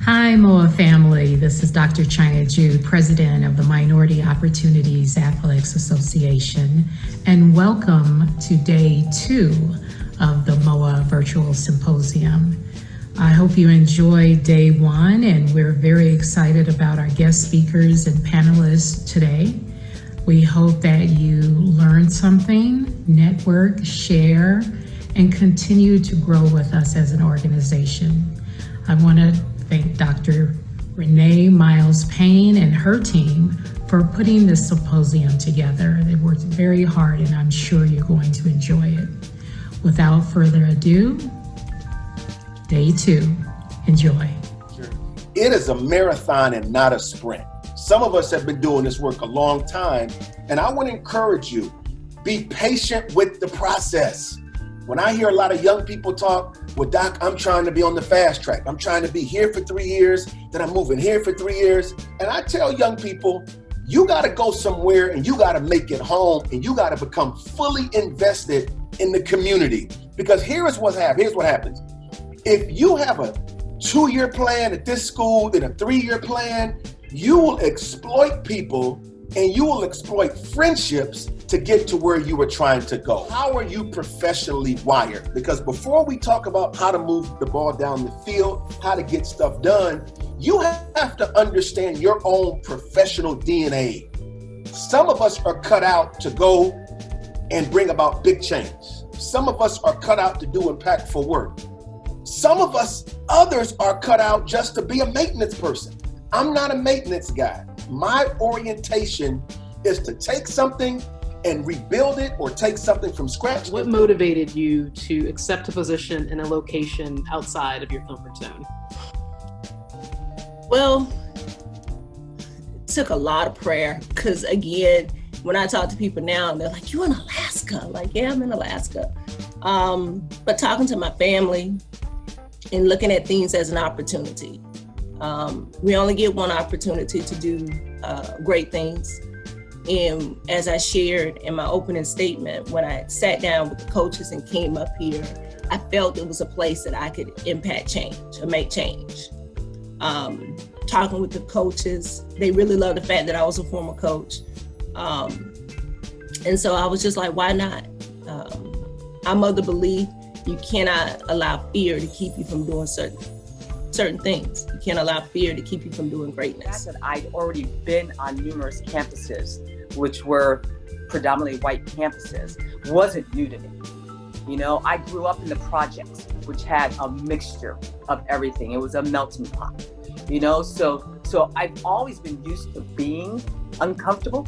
Hi, Moaa family. This is Dr. China Ju, President of the Minority Opportunities Athletics Association, and welcome to day 2 of the Moaa Virtual Symposium. I hope you enjoyed day 1, and we're very excited about our guest speakers and panelists today. We hope that you learned something, network, share, and continue to grow with us as an organization. I want to thank Dr. Renee Miles-Payne and her team for putting this symposium together. They worked very hard, and I'm sure you're going to enjoy it. Without further ado, day 2. Enjoy. It is a marathon and not a sprint. Some of us have been doing this work a long time, and I want to encourage you, be patient with the process. When I hear a lot of young people talk, well, Doc, I'm trying to be on the fast track. I'm trying to be here for 3 years, then I'm moving here for 3 years. And I tell young people, you got to go somewhere and you got to make it home and you got to become fully invested in the community. Because here's what happens. If you have a 2-year plan at this school, then a 3-year plan, you will exploit people and you will exploit friendships to get to where you were trying to go. How are you professionally wired? Because before we talk about how to move the ball down the field, how to get stuff done, you have to understand your own professional DNA. Some of us are cut out to go and bring about big change. Some of us are cut out to do impactful work. Some of us, others are cut out just to be a maintenance person. I'm not a maintenance guy. My orientation is to take something and rebuild it or take something from scratch. What motivated you to accept a position in a location outside of your comfort zone? Well, it took a lot of prayer because, again, when I talk to people now, they're like, "You in Alaska?" Like, yeah, I'm in Alaska. But talking to my family and looking at things as an opportunity. We only get one opportunity to do great things. And as I shared in my opening statement, when I sat down with the coaches and came up here, I felt it was a place that I could impact change or make change. Talking with the coaches, they really loved the fact that I was a former coach. And so I was just like, why not? I'm of the belief you cannot allow fear to keep you from doing certain things. You can't allow fear to keep you from doing greatness. That I'd already been on numerous campuses, which were predominantly white campuses, wasn't new to me. You know, I grew up in the projects, which had a mixture of everything. It was a melting pot, you know? So I've always been used to being uncomfortable.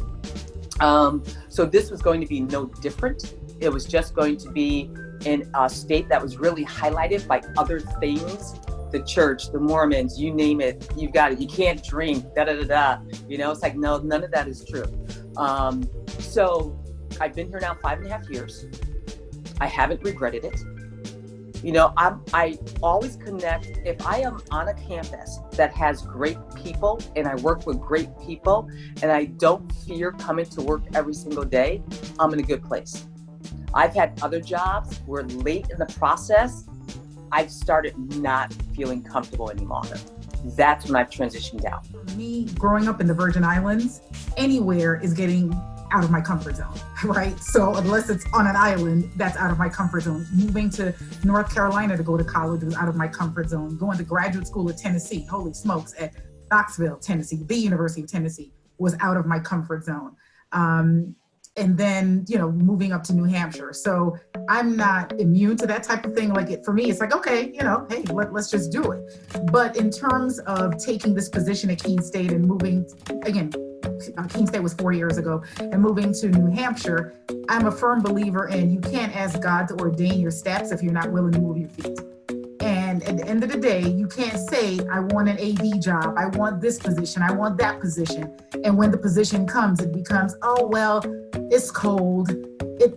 So this was going to be no different. It was just going to be in a state that was really highlighted by other things. The church, the Mormons, you name it, you've got it. You can't drink, You know, it's like, no, none of that is true. So I've been here now 5.5 years. I haven't regretted it. You know, I always connect. If I am on a campus that has great people and I work with great people and I don't fear coming to work every single day, I'm in a good place. I've had other jobs where late in the process, I've started not feeling comfortable anymore. That's when I've transitioned out. Me growing up in the Virgin Islands, anywhere is getting out of my comfort zone, right? So unless it's on an island, that's out of my comfort zone. Moving to North Carolina to go to college was out of my comfort zone. Going to graduate school at Tennessee, holy smokes, at Knoxville, Tennessee, the University of Tennessee, was out of my comfort zone. And then, you know, moving up to New Hampshire. So I'm not immune to that type of thing. Like, for me, it's like, okay, you know, hey, let's just do it. But in terms of taking this position at Keene State and moving, again, Keene State was 4 years ago, and moving to New Hampshire, I'm a firm believer in you can't ask God to ordain your steps if you're not willing to move your feet. And at the end of the day, you can't say, I want an AD job, I want this position, I want that position. And when the position comes, it becomes, oh, well, it's cold.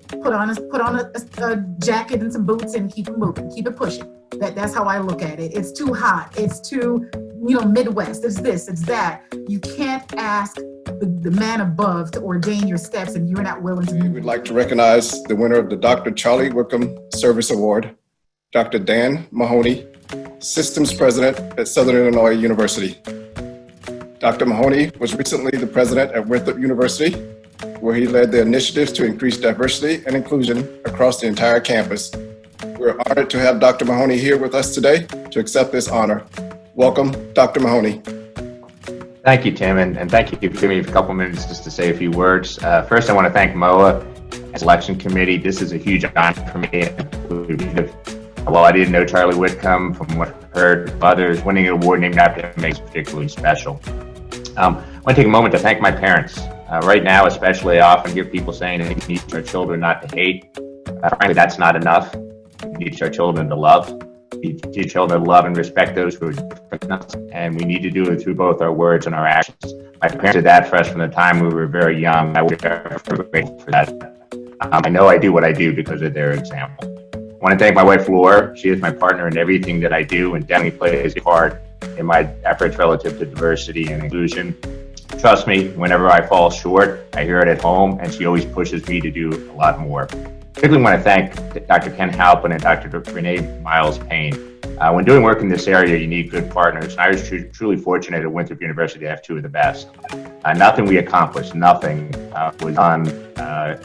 Put on a jacket and some boots and keep it moving, keep it pushing. That's how I look at it. It's too hot. It's too, Midwest. It's this, it's that. You can't ask the man above to ordain your steps and you're not willing to move. We'd like to recognize the winner of the Dr. Charlie Wickham Service Award, Dr. Dan Mahoney, Systems President at Southern Illinois University. Dr. Mahoney was recently the president at Winthrop University, where he led the initiatives to increase diversity and inclusion across the entire campus. We're honored to have Dr. Mahoney here with us today to accept this honor. Welcome, Dr. Mahoney. Thank you, Tim, and thank you for giving me a couple minutes just to say a few words. First, I want to thank Moaa as election committee. This is a huge honor for me. While I didn't know Charlie Whitcomb, from what I've heard from others, winning an award named after him makes it particularly special. I want to take a moment to thank my parents. Right now, especially, I often hear people saying that we need our children not to hate. Frankly, that's not enough. We need our children to love. We need to teach children to love and respect those who are different than us, and we need to do it through both our words and our actions. My parents did that for us from the time we were very young. I was very grateful for that. I know I do what I do because of their example. I want to thank my wife, Laura. She is my partner in everything that I do and definitely plays a part in my efforts relative to diversity and inclusion. Trust me, whenever I fall short, I hear it at home, and she always pushes me to do a lot more. I particularly want to thank Dr. Ken Halpin and Dr. Renee Miles-Payne. When doing work in this area, you need good partners. I was truly fortunate at Winthrop University to have two of the best. Nothing we accomplished, nothing was done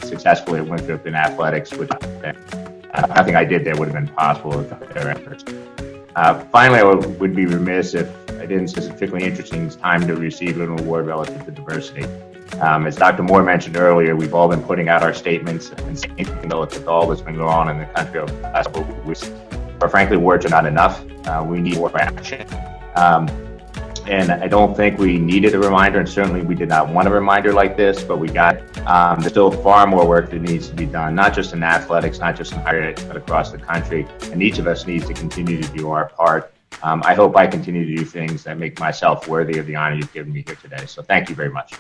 successfully at Winthrop in athletics. Nothing I did there would have been possible without their efforts. Finally, I would be remiss if I didn't say it's particularly interesting time to receive an award relative to diversity. As Dr. Moore mentioned earlier, we've all been putting out our statements and saying relative to all that's been going on in the country over the last couple of weeks. But frankly, words are not enough. We need more action. And I don't think we needed a reminder, and certainly we did not want a reminder like this, but we got it. There's still far more work that needs to be done, not just in athletics, not just in higher ed, but across the country. And each of us needs to continue to do our part. I hope I continue to do things that make myself worthy of the honor you've given me here today. So thank you very much.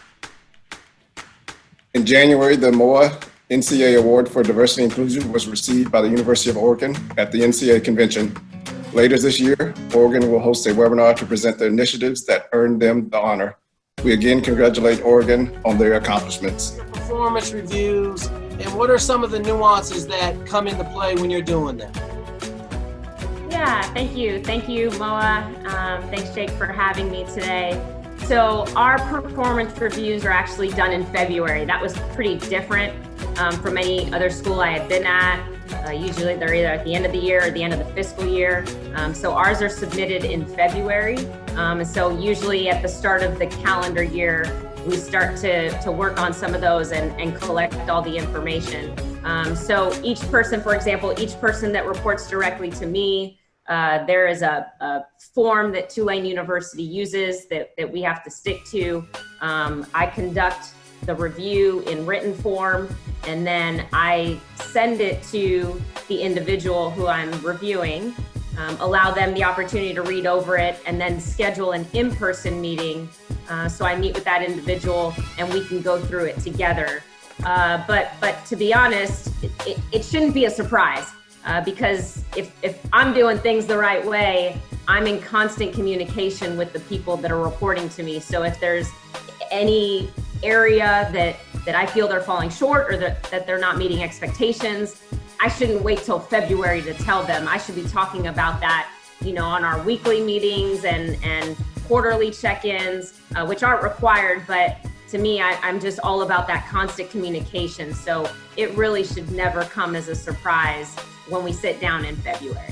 In January, the Moaa NCA Award for Diversity and Inclusion was received by the University of Oregon at the NCA Convention. Later this year, Oregon will host a webinar to present the initiatives that earned them the honor. We again congratulate Oregon on their accomplishments. Performance reviews, and what are some of the nuances that come into play when you're doing them? Yeah, thank you. Thank you, Moaa. Thanks, Jake, for having me today. So our performance reviews are actually done in February. That was pretty different from any other school I had been at. Usually they're either at the end of the year or the end of the fiscal year. So ours are submitted in February. And so usually at the start of the calendar year, we start to work on some of those and collect all the information. So each person, for example, each person that reports directly to me, there is a form that Tulane University uses that we have to stick to. I conduct the review in written form, and then I send it to the individual who I'm reviewing, allow them the opportunity to read over it, and then schedule an in-person meeting. So I meet with that individual and we can go through it together. But to be honest, it shouldn't be a surprise. Because if I'm doing things the right way, I'm in constant communication with the people that are reporting to me. So if there's any area that I feel they're falling short or that they're not meeting expectations, I shouldn't wait till February to tell them. I should be talking about that, on our weekly meetings and quarterly check-ins, which aren't required, but to me, I'm just all about that constant communication. So it really should never come as a surprise when we sit down in February.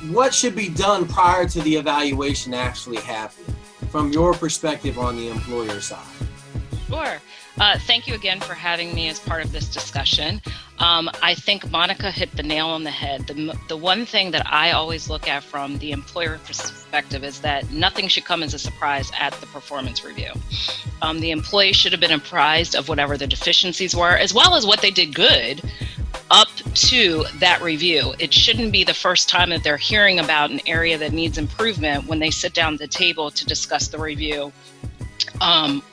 What should be done prior to the evaluation actually happening from your perspective on the employer side? Sure. Thank you again for having me as part of this discussion. I think Monica hit the nail on the head. The one thing that I always look at from the employer perspective is that nothing should come as a surprise at the performance review. The employee should have been apprised of whatever the deficiencies were, as well as what they did good up to that review. It shouldn't be the first time that they're hearing about an area that needs improvement when they sit down at the table to discuss the review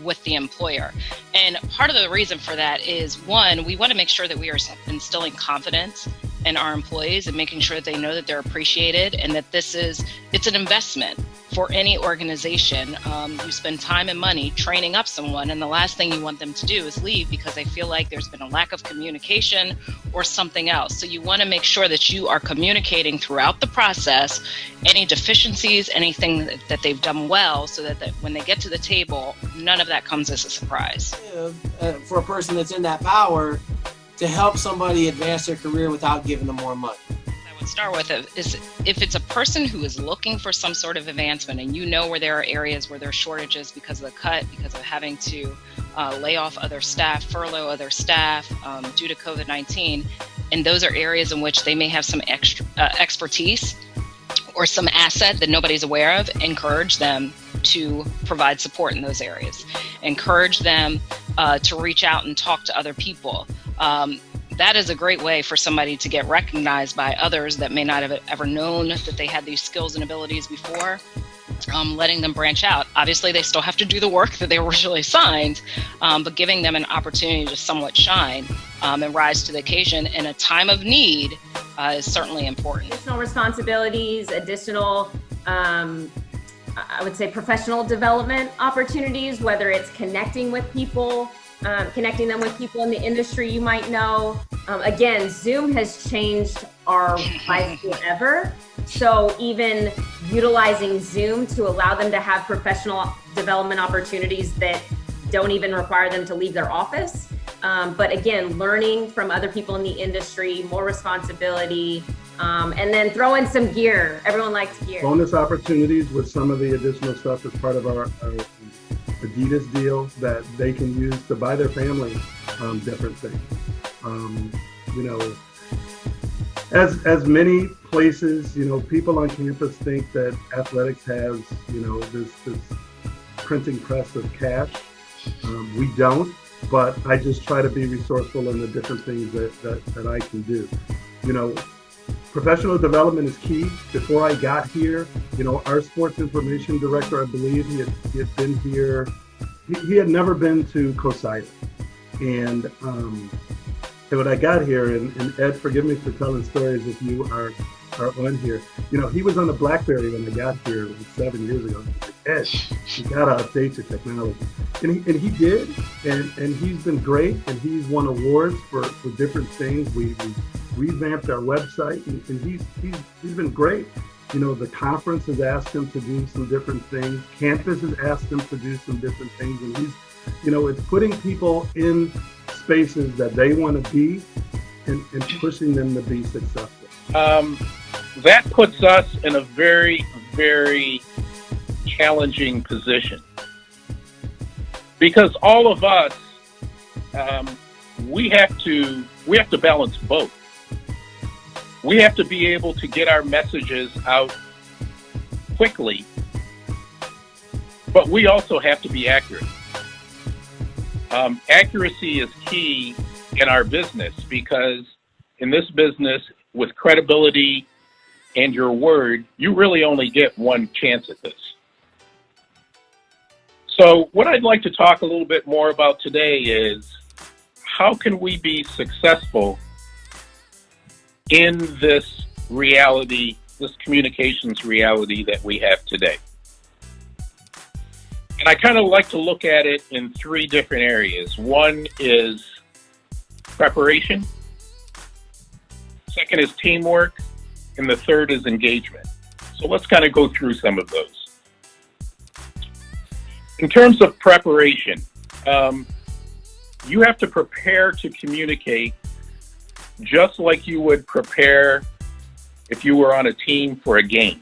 with the employer. And part of the reason for that is, one, we want to make sure that we are instilling confidence in our employees and making sure that they know that they're appreciated and that it's an investment for any organization, you spend time and money training up someone, and the last thing you want them to do is leave because they feel like there's been a lack of communication or something else. So you want to make sure that you are communicating throughout the process any deficiencies, anything that they've done well, so that when they get to the table, none of that comes as a surprise. For a person that's in that power to help somebody advance their career without giving them more money. Start with it is if it's a person who is looking for some sort of advancement, and you know where there are areas where there are shortages because of the cut, because of having to lay off other staff, furlough other staff due to COVID-19, and those are areas in which they may have some extra expertise or some asset that nobody's aware of, encourage them to provide support in those areas. Encourage them to reach out and talk to other people. That is a great way for somebody to get recognized by others that may not have ever known that they had these skills and abilities before, letting them branch out. Obviously, they still have to do the work that they were originally assigned, but giving them an opportunity to somewhat shine and rise to the occasion in a time of need is certainly important. Additional responsibilities, additional, I would say, professional development opportunities, whether it's connecting with people, connecting them with people in the industry you might know. Again, Zoom has changed our life forever. So even utilizing Zoom to allow them to have professional development opportunities that don't even require them to leave their office. But again, learning from other people in the industry, more responsibility, and then throw in some gear. Everyone likes gear. Bonus opportunities with some of the additional stuff as part of our Adidas deal that they can use to buy their family different things. As many places, people on campus think that athletics has, this printing press of cash. We don't, but I just try to be resourceful in the different things that I can do. Professional development is key. Before I got here, our sports information director, I believe he had been here. He had never been to COSIDA. And when I got here, and Ed, forgive me for telling stories if you are on here. He was on a BlackBerry when I got here 7 years ago. Ed, you gotta update your technology. And he did, and he's been great, and he's won awards for different things. We revamped our website, and he's been great. The conference has asked him to do some different things. Campus has asked him to do some different things, and he's, it's putting people in spaces that they want to be and pushing them to be successful. That puts us in a very, very challenging position because all of us, we have to balance both. We have to be able to get our messages out quickly, but we also have to be accurate. Accuracy is key in our business because in this business, with credibility and your word, you really only get one chance at this. So what I'd like to talk a little bit more about today is how can we be successful in this reality, this communications reality that we have today. And I kind of like to look at it in three different areas. One is preparation, second is teamwork, and the third is engagement. So let's kind of go through some of those. In terms of preparation, you have to prepare to communicate just like you would prepare if you were on a team for a game.